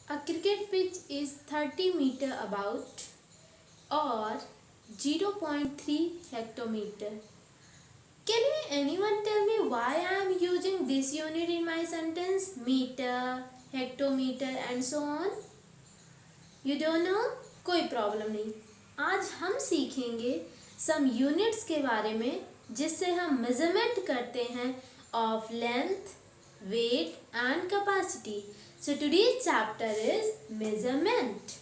A cricket pitch is 30 meter about or 0.3 hectometer. Can anyone tell me why I am using this unit in my sentence? Meter, hectometer and so on. You don't know? कोई problem नहीं. आज हम सीखेंगे some units के बारे में जिससे हम मेजरमेंट करते हैं of length, weight and capacity. So today's chapter is measurement.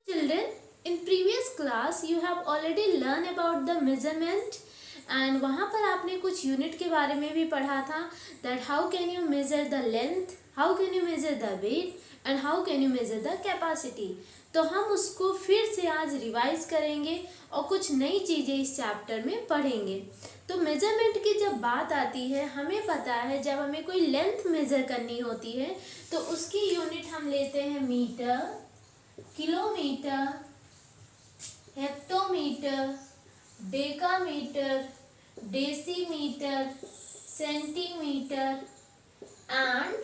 Children, in previous class you have already learned about the measurement and वहाँ पर आपने कुछ यूनिट के बारे में भी पढ़ा था that how can you measure the length, how can you measure the weight and how can you measure the capacity. तो हम उसको फिर से आज रिवाइज करेंगे और कुछ नई चीज़ें इस चैप्टर में पढ़ेंगे. तो मेजरमेंट की जब बात आती है हमें पता है जब हमें कोई लेंथ मेज़र करनी होती है तो उसकी यूनिट हम लेते हैं metre, kilometre, hectometre, decametre, decimetre, centimetre and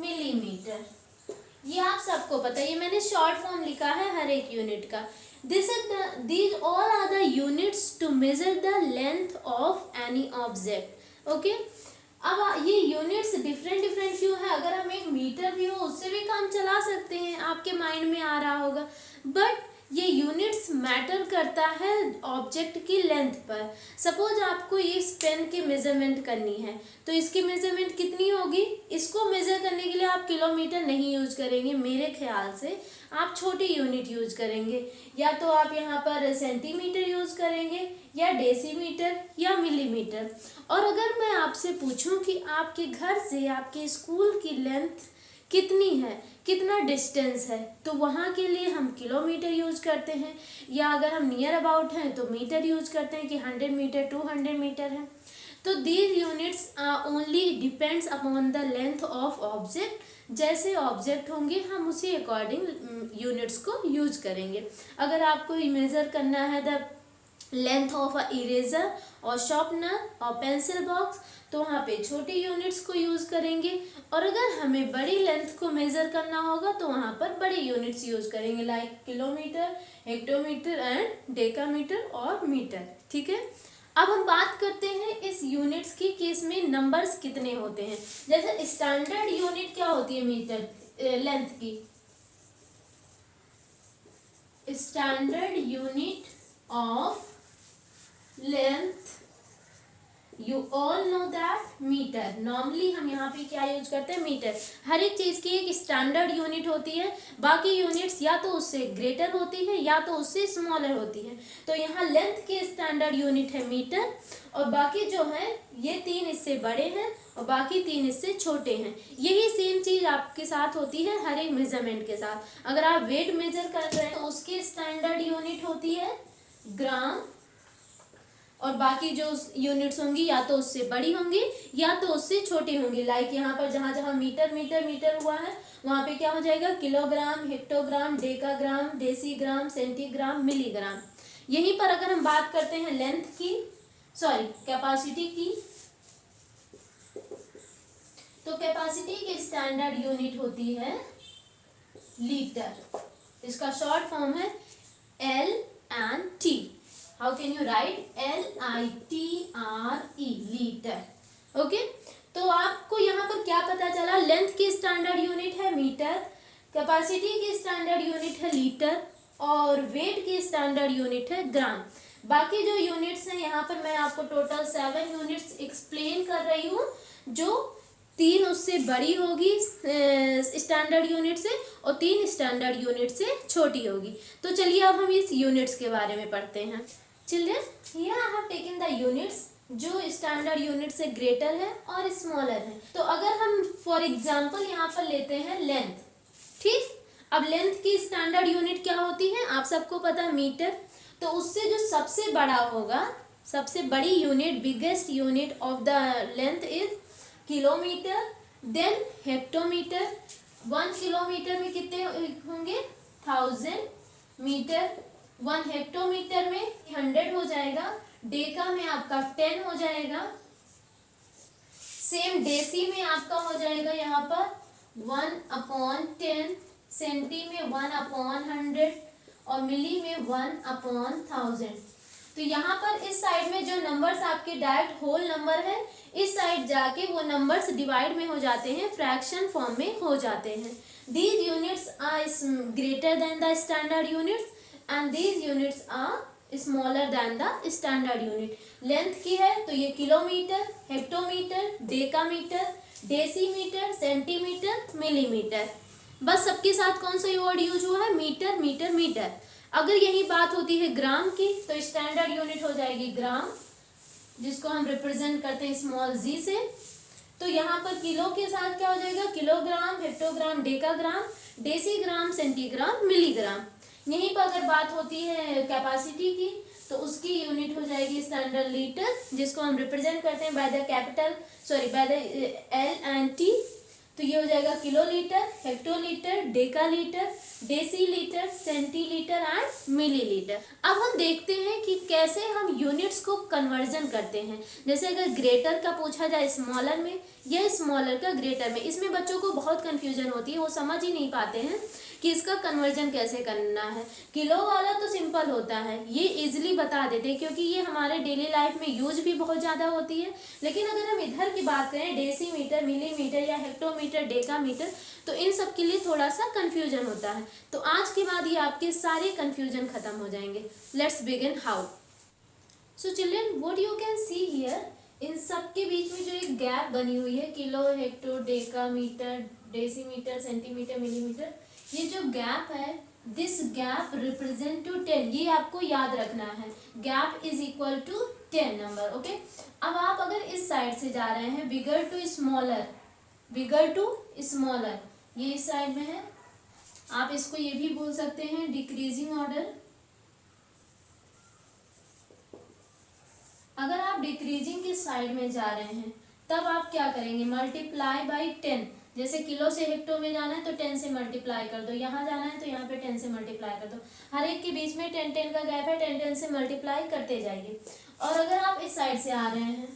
millimetre. ये आप सबको पता है. ये मैंने शॉर्ट फॉर्म लिखा है हर एक यूनिट का. These all are the units to measure the length of any object. Okay? अब ये यूनिट्स डिफरेंट क्यों है? अगर हम एक मीटर भी हो उससे भी काम चला सकते हैं, आपके माइंड में आ रहा होगा. बट ये यूनिट्स मैटर करता है ऑब्जेक्ट की लेंथ पर. सपोज आपको इस पेन की मेजरमेंट करनी है तो इसकी मेजरमेंट कितनी होगी? इसको मेजर करने के लिए आप किलोमीटर नहीं यूज करेंगे. मेरे ख्याल से आप छोटी यूनिट यूज करेंगे. या तो आप यहाँ पर सेंटीमीटर यूज करेंगे या डेसीमीटर या मिलीमीटर. और अगर मैं आपसे पूछूं कि आपके घर से आपके स्कूल की लेंथ कितनी है, कितना डिस्टेंस है, तो वहाँ के लिए हम किलोमीटर यूज करते हैं. या अगर हम नियर अबाउट हैं तो मीटर यूज करते हैं कि 100 मीटर 200 मीटर है. तो these units only depends upon the length of object. जैसे ऑब्जेक्ट होंगे हम उसी अकॉर्डिंग यूनिट्स को यूज करेंगे. अगर आपको मेजर करना है the length of a eraser और शार्पनर और पेंसिल बॉक्स तो वहाँ पे छोटी यूनिट्स को यूज करेंगे. और अगर हमें बड़ी लेंथ को मेजर करना होगा तो वहाँ पर बड़ी यूनिट्स यूज करेंगे like kilometre, hectometre and decametre और मीटर. ठीक है. अब हम बात करते हैं इस यूनिट्स की कि इसमें नंबर्स कितने होते हैं. जैसे स्टैंडर्ड यूनिट क्या होती है मीटर लेंथ की? Standard unit of length you all know that metre. Normally हम यहाँ पे क्या यूज करते हैं? मीटर. हर एक चीज की एक स्टैंडर्ड यूनिट होती है. बाकी यूनिट्स या तो उससे ग्रेटर होती है या तो उससे स्मॉलर होती है. तो यहाँ लेंथ की स्टैंडर्ड यूनिट है मीटर और बाकी जो है ये 3 इससे बड़े हैं और बाकी 3 इससे छोटे हैं. यही सेम चीज आपके साथ होती है हर एक मेजरमेंट के साथ. अगर आप वेट मेजर कर रहे हैं तो उसकी स्टैंडर्ड यूनिट होती है ग्राम और बाकी जो यूनिट्स होंगी या तो उससे बड़ी होंगी या तो उससे छोटी होंगी. लाइक यहाँ पर जहाँ जहाँ मीटर मीटर मीटर हुआ है वहाँ पे क्या हो जाएगा? Kilogram, hectogram, decagram, decigram, centigram, milligram. यहीं पर अगर हम बात करते हैं लेंथ की, सॉरी कैपेसिटी की, तो कैपेसिटी की स्टैंडर्ड यूनिट होती है लीटर. इसका शॉर्ट फॉर्म है LNT. How can you write? LITRE, litre. Okay. तो आपको यहाँ पर क्या पता चला? लेंथ की स्टैंडर्ड यूनिट है मीटर, कैपेसिटी की स्टैंडर्ड यूनिट है लीटर और वेट की स्टैंडर्ड यूनिट है ग्राम. बाकी जो यूनिट्स हैं यहाँ पर मैं आपको टोटल 7 यूनिट्स एक्सप्लेन कर रही हूँ जो 3 उससे बड़ी होगी स्टैंडर्ड यूनिट से और 3 स्टैंडर्ड यूनिट से छोटी होगी. तो चलिए अब हम इस यूनिट्स के बारे में पढ़ते हैं. Children, here I have taken the units जो स्टैंडर्ड यूनिट से ग्रेटर है और स्मॉलर है. तो अगर हम फॉर एग्जांपल यहाँ पर लेते हैं लेंथ. ठीक. अब लेंथ की स्टैंडर्ड यूनिट क्या होती है? आप सबको पता है मीटर. तो उससे जो सबसे बड़ा होगा, सबसे बड़ी unit, biggest unit of the length is kilometre, then hectometre. 1 kilometre में कितने होंगे? 1000 मीटर. 1 हेक्टोमीटर में 100 हो जाएगा. डेका में आपका 10 हो जाएगा। सेम डेसी में आपका हो जाएगा यहाँ पर 1/10, सेंटी में 1/100 और मिली में 1/1000। तो यहाँ पर इस साइड में जो नंबर्स आपके डायरेक्ट होल नंबर है, इस साइड जाके वो नंबर्स डिवाइड में हो जाते हैं, फ्रैक्शन फॉर्म में हो जाते हैं। These units are greater than the standard units and these units are smaller than the standard unit. Length की है तो ये kilometre, hectometre, decametre, decimetre, centimetre, millimetre. बस सबके साथ कौन सा वर्ड यूज हुआ है? Metre, metre, metre. अगर यही बात होती है ग्राम की तो स्टैंडर्ड यूनिट हो जाएगी ग्राम, जिसको हम रिप्रेजेंट करते हैं स्मॉल जी से। तो यहाँ पर किलो के साथ क्या हो जाएगा? Kilogram, hectogram, decagram, decigram, centigram, milligram. यहीं पर अगर बात होती है कैपेसिटी की तो उसकी यूनिट हो जाएगी स्टैंडर्ड लीटर, जिसको हम रिप्रेजेंट करते हैं by the L and T. तो ये हो जाएगा kilolitre, hectolitre, decalitre, decilitre, centilitre and millilitre. अब हम देखते हैं कि कैसे हम यूनिट्स को कन्वर्जन करते हैं। जैसे अगर ग्रेटर का पूछा जाए स्मॉलर में या स्मॉलर का ग्रेटर में, इसमें बच्चों को बहुत कंफ्यूजन होती है, वो समझ ही नहीं पाते हैं कि इसका कन्वर्जन कैसे करना है। किलो वाला तो सिंपल होता है, ये इजीली बता देते हैं क्योंकि ये हमारे डेली लाइफ में यूज भी बहुत ज़्यादा होती है। लेकिन अगर हम इधर की बात करें डेसीमीटर, मिलीमीटर या हेक्टोमीटर, डेकामीटर, तो इन सब के लिए थोड़ा सा कंफ्यूजन होता है। तो आज के बाद ये आपके सारे कंफ्यूजन खत्म हो जाएंगे। Let's begin how. So children, what you can see here, इन सब के बीच में जो एक गैप बनी हुई है, kilo, hecto, decametre, decimetre, centimetre, millimetre, ये जो गैप है, दिस गैप रिप्रेजेंट टू 10, ये आपको याद रखना है। Gap is equal to 10 number, okay. अब आप अगर इस साइड से जा रहे हैं, bigger to smaller, bigger to smaller, ये इस साइड में है, आप इसको ये भी बोल सकते हैं डिक्रीजिंग ऑर्डर। अगर आप डिक्रीजिंग के साइड में जा रहे हैं तब आप क्या करेंगे? Multiply by 10। जैसे किलो से हेक्टो में जाना है तो 10 से मल्टीप्लाई कर दो, यहाँ जाना है तो यहाँ पे 10 से मल्टीप्लाई कर दो। हर एक के बीच में 10-10 का गैप है, 10-10 से मल्टीप्लाई करते जाइए। और अगर आप इस साइड से आ रहे हैं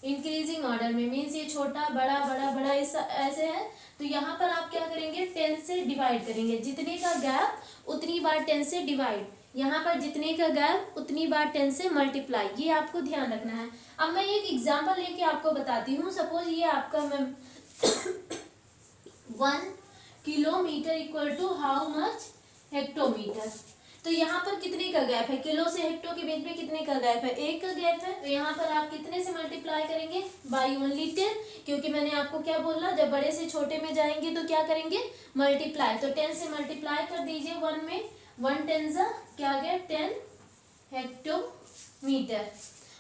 इंक्रीजिंग ऑर्डर में, मीन्स ये छोटा बड़ा बड़ा बड़ा इस ऐसे है, तो यहाँ पर आप क्या करेंगे? 10 से डिवाइड करेंगे। जितने का गैप उतनी बार 10 से डिवाइड, यहाँ पर जितने का गैप उतनी बार 10 से मल्टीप्लाई, ये आपको ध्यान रखना है। अब मैं एक एग्जांपल लेके आपको बताती हूँ। सपोज ये आपका 1 kilometre equal to how much hectometre. तो यहाँ पर कितने का गैप है? किलो से हेक्टो के बीच में कितने का गैप है? 1 का गैप है। तो यहाँ पर आप कितने से मल्टीप्लाई करेंगे? बाई ओनली 10, क्योंकि मैंने आपको क्या बोला, जब बड़े से छोटे में जाएंगे तो क्या करेंगे? मल्टीप्लाई। तो 10 से मल्टीप्लाई कर दीजिए 1 में, 1 10 क्या आ गया? 10 हेक्टोमीटर।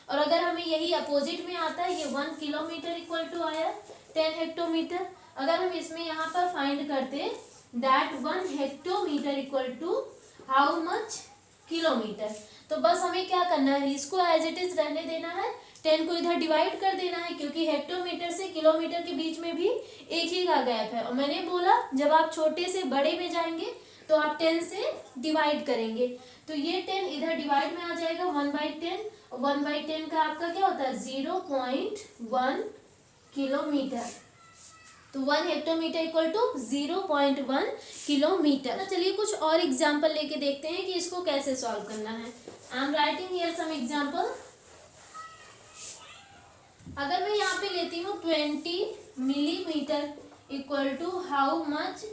और अगर हमें यही अपोजिट में आता है, ये 1 किलोमीटर इक्वल टू आया 10 हेक्टोमीटर। अगर हम इसमें यहाँ पर फाइंड करते that 1 hectometre equal to how much kilometre, तो बस हमें क्या करना है? इसको एज इट इज रहने देना है, 10 को इधर डिवाइड कर देना है, क्योंकि हेक्टोमीटर से किलोमीटर के बीच में भी एक ही का गैप है। और मैंने बोला जब आप छोटे से बड़े में जाएंगे तो आप 10 से डिवाइड करेंगे, तो ये 10 इधर डिवाइड में आ जाएगा 1/10। 1/10 का आपका क्या होता है? 0.1 किलोमीटर। तो 1 हेक्टोमीटर इक्वल टू 0.1 किलोमीटर। चलिए कुछ और एग्जाम्पल लेके देखते हैं कि इसको कैसे सॉल्व करना है। I am writing here some example. अगर मैं यहाँ पे लेती हूँ 20 millimetre equal to how much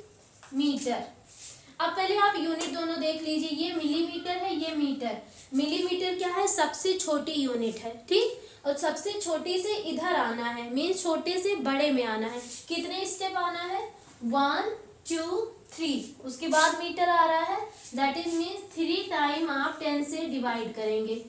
metre. अब पहले आप यूनिट दोनों देख लीजिए, ये मिलीमीटर है, ये मीटर। मिलीमीटर क्या है? सबसे छोटी यूनिट है, ठीक। और सबसे छोटी से इधर आना है, मीन्स छोटे से बड़े में आना है। कितने स्टेप आना है? 1 2 3। उसके बाद मीटर आ रहा है, दैट इज मीन्स 3 टाइम आप 10 से डिवाइड करेंगे।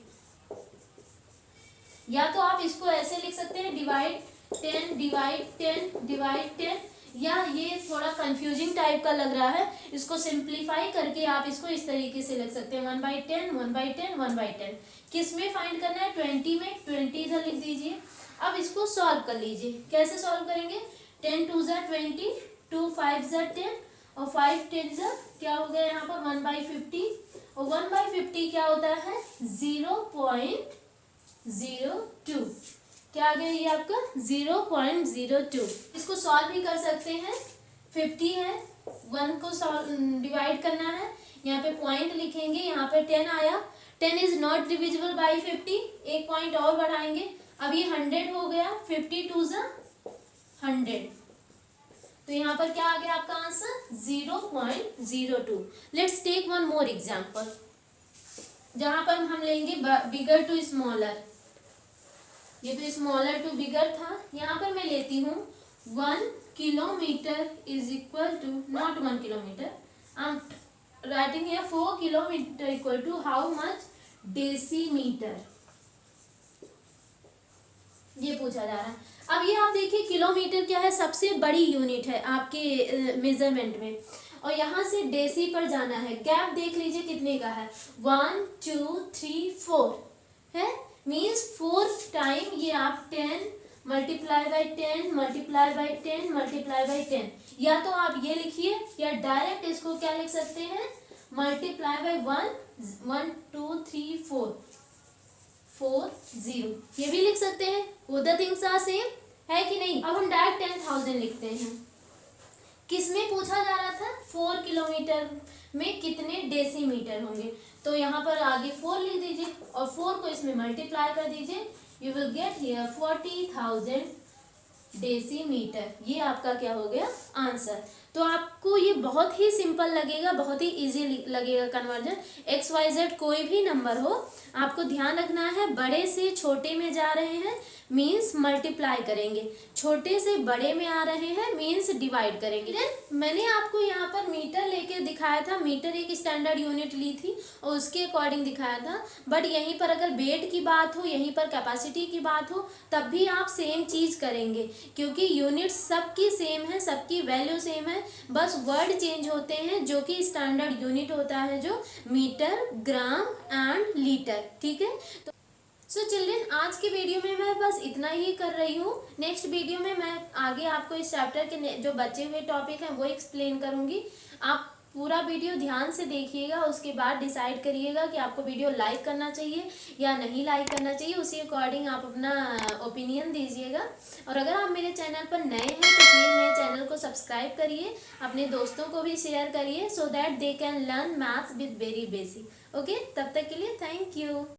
या तो आप इसको ऐसे लिख सकते हैं, डिवाइड 10 डिवाइड 10 डिवाइड 10, या ये थोड़ा कंफ्यूजिंग टाइप का लग रहा है, इसको सिंप्लीफाई करके आप इसको इस तरीके से लिख सकते हैं 1/10 1/10 1/10। किस में फाइंड करना है? 20 में। 20 इधर लिख दीजिए। अब इसको सॉल्व कर लीजिए। कैसे सॉल्व करेंगे? 10 2 = 20, 2 5 = 10 और 5 टेन क्या हो गया यहाँ पर 1/50 और 1/50 क्या होता है 0.02 क्या आ गया ये आपका 0.02। इसको सॉल्व भी कर सकते हैं 50 है 1 को डिवाइड करना है यहाँ पे पॉइंट लिखेंगे यहाँ पे 10 आया 10 इज नॉट डिविजिबल बाई 50 एक पॉइंट और बढ़ाएंगे अब ये 100 हो गया 50 टू 100 तो यहाँ पर क्या आ गया आपका answer 0.02। Let's take one more example जहां पर हम लेंगे बिगर टू स्मॉलर। ये तो स्मॉलर टू बिगर था यहाँ पर मैं लेती हूँ 1 kilometre is equal to not 1 kilometre I am writing here 4 kilometre equal to how much decimetre ये पूछा जा रहा है। अब ये आप देखिए किलोमीटर क्या है सबसे बड़ी यूनिट है आपके मेजरमेंट में और यहाँ से डेसी पर जाना है गैप देख लीजिए कितने का है 1 2 3 4 है मीन्स 4 टाइम ये आप 10 multiply by 10 multiply by 10 multiply by 10 या तो आप ये लिखिए या डायरेक्ट इसको क्या लिख सकते हैं मल्टीप्लाई बाई 1 2 3 4 0 ये भी लिख सकते हैं वो द थिंग्स आर सेम है कि नहीं। अब हम डायरेक्ट 10,000 लिखते हैं किसमें पूछा जा रहा था 4 किलोमीटर में कितने डेसीमीटर होंगे तो यहाँ पर आगे 4 लिख दीजिए और 4 को इसमें मल्टीप्लाई कर दीजिए you will get here 40,000 decimetre ये आपका क्या हो गया आंसर। तो आपको ये बहुत ही सिंपल लगेगा बहुत ही इजी लगेगा कन्वर्जन XYZ कोई भी नंबर हो आपको ध्यान रखना है बड़े से छोटे में जा रहे हैं मीन्स मल्टीप्लाई करेंगे छोटे से बड़े में आ रहे हैं मीन्स डिवाइड करेंगे। देन मैंने आपको यहाँ पर मीटर लेके दिखाया था मीटर एक स्टैंडर्ड यूनिट ली थी और उसके अकॉर्डिंग दिखाया था बट यहीं पर अगर वेट की बात हो यहीं पर कैपेसिटी की बात हो तब भी आप सेम चीज़ करेंगे क्योंकि यूनिट सबकी सेम है सबकी वैल्यू सेम है बस वर्ड चेंज होते हैं जो कि स्टैंडर्ड यूनिट होता है जो मीटर ग्राम एंड लीटर ठीक है। तो सो चिल्ड्रन आज के वीडियो में मैं बस इतना ही कर रही हूँ नेक्स्ट वीडियो में मैं आगे आपको इस चैप्टर के जो बचे हुए टॉपिक हैं वो एक्सप्लेन करूँगी। आप पूरा वीडियो ध्यान से देखिएगा उसके बाद डिसाइड करिएगा कि आपको वीडियो लाइक करना चाहिए या नहीं लाइक करना चाहिए उसी अकॉर्डिंग आप अपना ओपिनियन दीजिएगा। और अगर आप मेरे चैनल पर नए हैं तो प्लीज़ मेरे चैनल को सब्सक्राइब करिए अपने दोस्तों को भी शेयर करिए so that they can learn maths with very basic. Okay तब तक के लिए थैंक यू।